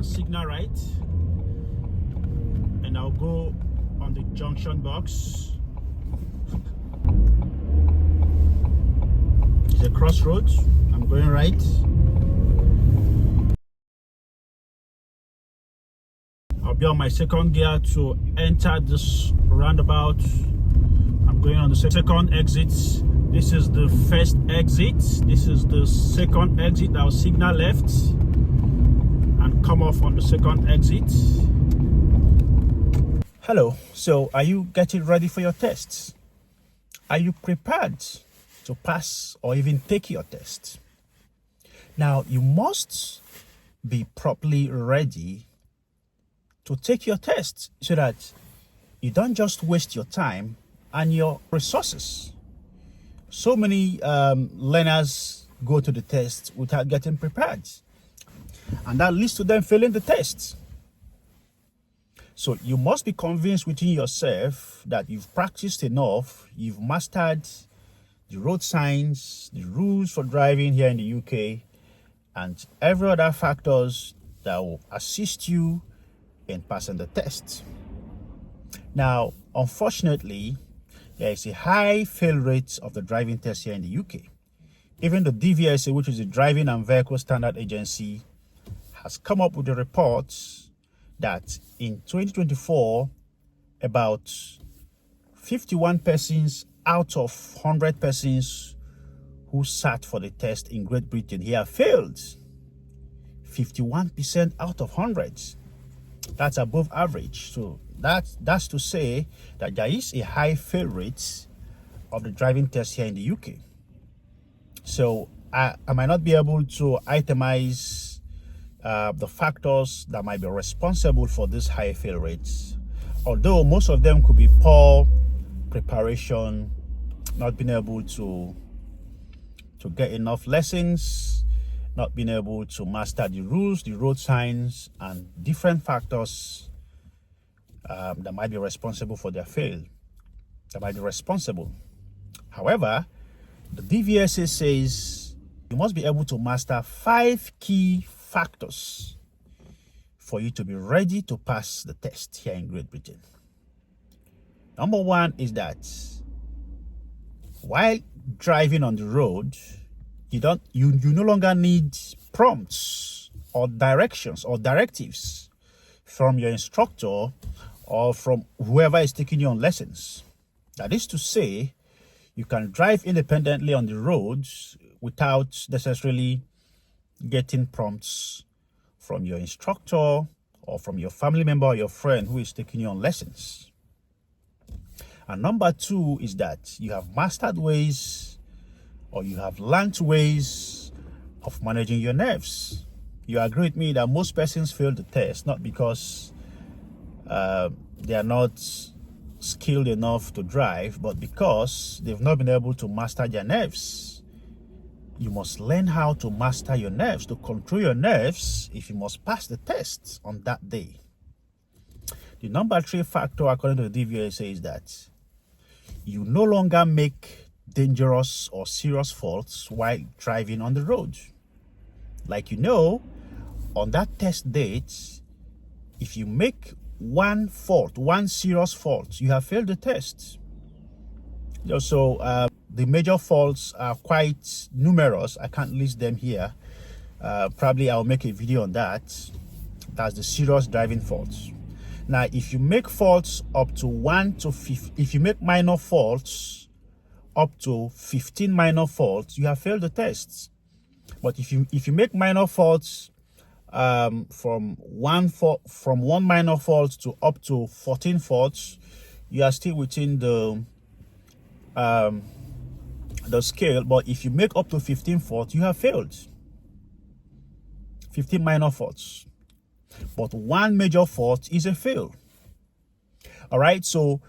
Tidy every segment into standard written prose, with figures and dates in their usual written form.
and signal right, and I'll go on the junction box. It's a crossroads. I'm going right. I'll be on my second gear to enter this roundabout. I'm going on the second exit. This is the first exit. This is the second exit. I'll signal left and come off on the second exit. Hello. So are you getting ready for your tests? Are you prepared to pass or even take your test? Now, you must be properly ready to take your test so that you don't just waste your time and your resources. So many learners go to the test without getting prepared, and that leads to them failing the test. So you must be convinced within yourself that you've practiced enough, you've mastered the road signs, the rules for driving here in the UK, and every other factors that will assist you in passing the test. Now, unfortunately, there is a high fail rate of the driving test here in the UK. Even the DVSA, which is the Driving and Vehicle Standard Agency, has come up with a report that in 2024, about 51 persons out of 100 persons who sat for the test in Great Britain here failed. 51% out of 100. That's above average. So that's to say that there is a high fail rate of the driving test here in the UK. So I might not be able to itemize the factors that might be responsible for this high fail rates, although most of them could be poor preparation, not being able to get enough lessons, not being able to master the rules, the road signs, and different factors that might be responsible for their fail, that might be responsible. However, the DVSA says you must be able to master 5 key factors for you to be ready to pass the test here in Great Britain. Number 1 is that while driving on the road, you no longer need prompts or directions or directives from your instructor or from whoever is taking you on lessons. That is to say, you can drive independently on the roads without necessarily getting prompts from your instructor or from your family member or your friend who is taking you on lessons. And number 2 is that you have mastered ways, or you have learned ways of managing your nerves. You agree with me that most persons fail the test not because they are not skilled enough to drive, but because they've not been able to master their nerves. You must learn how to master your nerves, to control your nerves if you must pass the test on that day. The number 3 factor, according to the DVSA, is that you no longer make dangerous or serious faults while driving on the road. Like, on that test date, if you make one serious fault, you have failed the test. So the major faults are quite numerous. I can't list them here. Probably I'll make a video on that. That's the serious driving faults. Now, if you make faults up to 1 to 5, if you make minor faults up to 15 minor faults, you have failed the tests. But if you make minor faults from one minor fault to up to 14 faults, you are still within the scale. But if you make up to 15 faults, you have failed. 15 minor faults. But one major fault is a fail. All right, so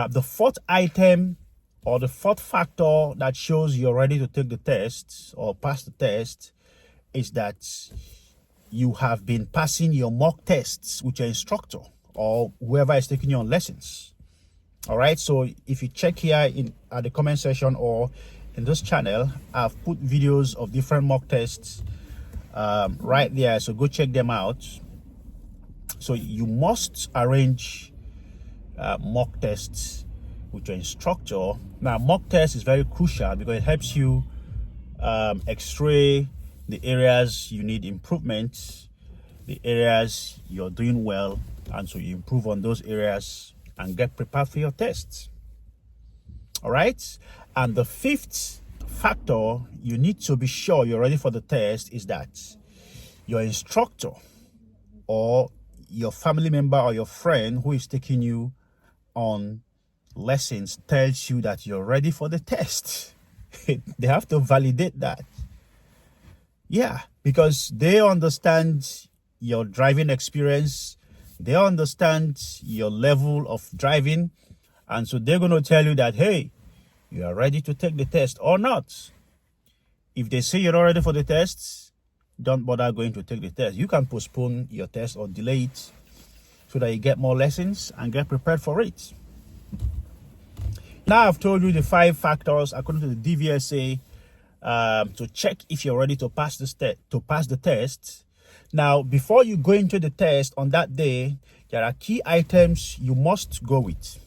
the fourth item or the fourth factor that shows you're ready to take the test or pass the test is that you have been passing your mock tests with your instructor or whoever is taking you on lessons. All right, so if you check here at the comment section or in this channel, I've put videos of different mock tests right there, so go check them out. So you must arrange mock tests with your instructor. Now, mock test is very crucial because it helps you x-ray the areas you need improvement, the areas you're doing well, and so you improve on those areas and get prepared for your tests. All right. And the fifth factor you need to be sure you're ready for the test is that your instructor or your family member or your friend who is taking you on lessons tells you that you're ready for the test. They have to validate that. Yeah, because they understand your driving experience, they understand your level of driving, and so they're going to tell you that, hey, you are ready to take the test or not. If they say you're not ready for the test, don't bother going to take the test. You can postpone your test or delay it so that you get more lessons and get prepared for it. Now I've told you the 5 factors according to the DVSA to check if you're ready to pass the test. Now, before you go into the test on that day, there are key items you must go with.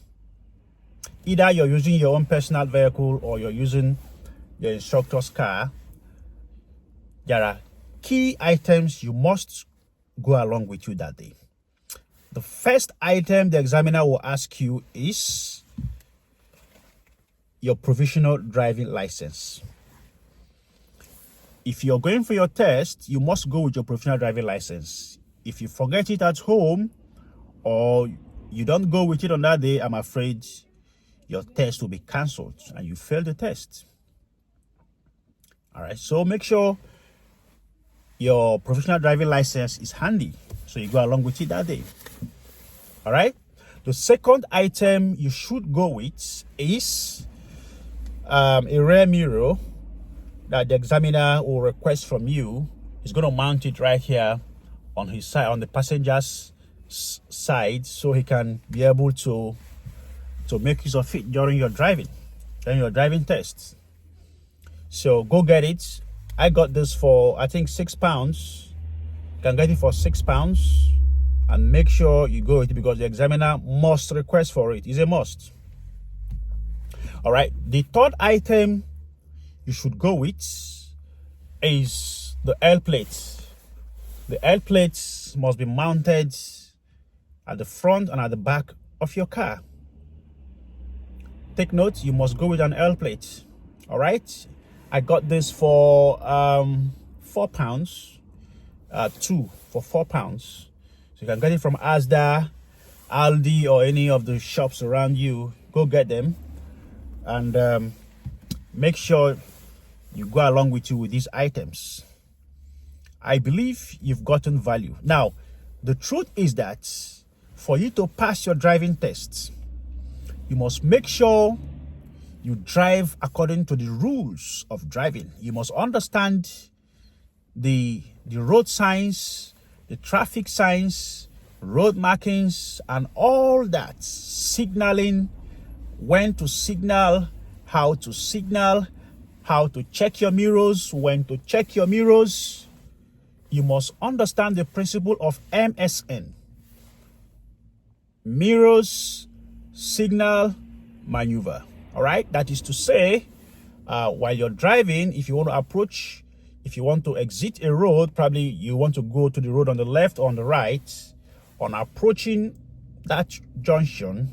Either you're using your own personal vehicle or you're using your instructor's car. There are key items you must go along with you that day. The first item the examiner will ask you is your provisional driving license. If you're going for your test, you must go with your provisional driving license. If you forget it at home or you don't go with it on that day, I'm afraid your test will be cancelled and you fail the test. All right, so make sure your provisional driving license is handy so you go along with it that day. All right, the second item you should go with is a rear mirror that the examiner will request from you. He's going to mount it right here on his side, on the passenger's side, so he can be able to make use of it during your driving tests. So go get it. I got this for, I think, £6. You can get it for £6, and make sure you go with it because the examiner must request for it. It's a must. All right, the third item you should go with is the L plates. The L plates must be mounted at the front and at the back of your car. Take note, you must go with an L plate. All right, I got this for £4, 2 for £4. So you can get it from Asda, Aldi, or any of the shops around you. Go get them, and make sure you go along with you with these items. I believe you've gotten value. Now, the truth is that for you to pass your driving tests, you must make sure you drive according to the rules of driving. You must understand the road signs, the traffic signs, road markings, and all that. Signaling, when to signal, how to signal, how to check your mirrors, when to check your mirrors. You must understand the principle of MSN. Mirrors, signal, maneuver. All right, that is to say, while you're driving, if you want to approach, if you want to exit a road, probably you want to go to the road on the left or on the right. On approaching that junction,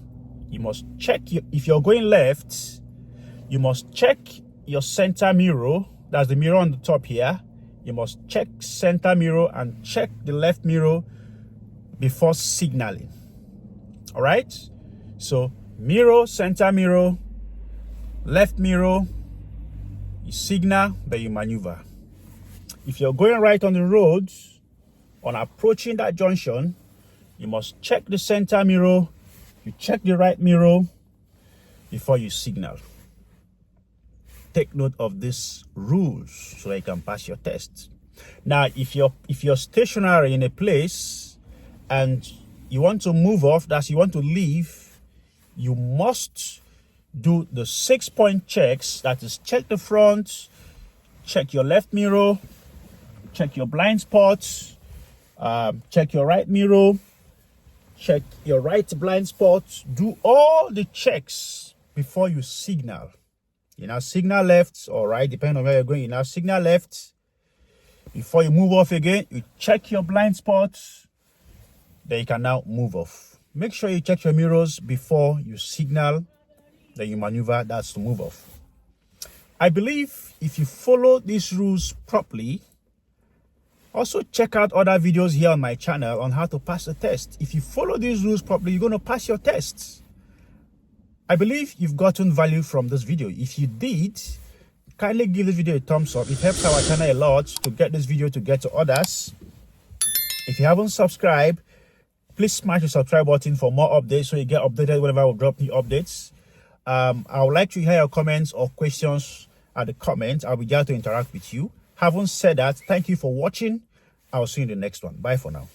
you must check if you're going left, you must check your center mirror. That's the mirror on the top here. You must check center mirror and check the left mirror before signaling. All right, so mirror, center mirror, left mirror, you signal, then you maneuver. If you're going right on the road, on approaching that junction, you must check the center mirror, you check the right mirror before you signal. Take note of these rules so that you can pass your test. Now, if you're stationary in a place and you want to move off, that's you want to leave, you must do the 6-point checks. That is, check the front, check your left mirror, check your blind spots, check your right mirror, check your right blind spot, do all the checks before you signal. You now signal left or right, depending on where you're going. You now signal left. Before you move off again, you check your blind spots. Then you can now move off. Make sure you check your mirrors before you signal. Then you maneuver, that's to move off. I believe if you follow these rules properly, also check out other videos here on my channel on how to pass the test. If you follow these rules properly, you're going to pass your tests. I believe you've gotten value from this video. If you did, kindly give this video a thumbs up. It helps our channel a lot to get this video to get to others. If you haven't subscribed, please smash the subscribe button for more updates so you get updated whenever I drop new updates. I would like to hear your comments or questions at the comments. I'll be glad to interact with you. Having said that, thank you for watching. I'll see you in the next one. Bye for now.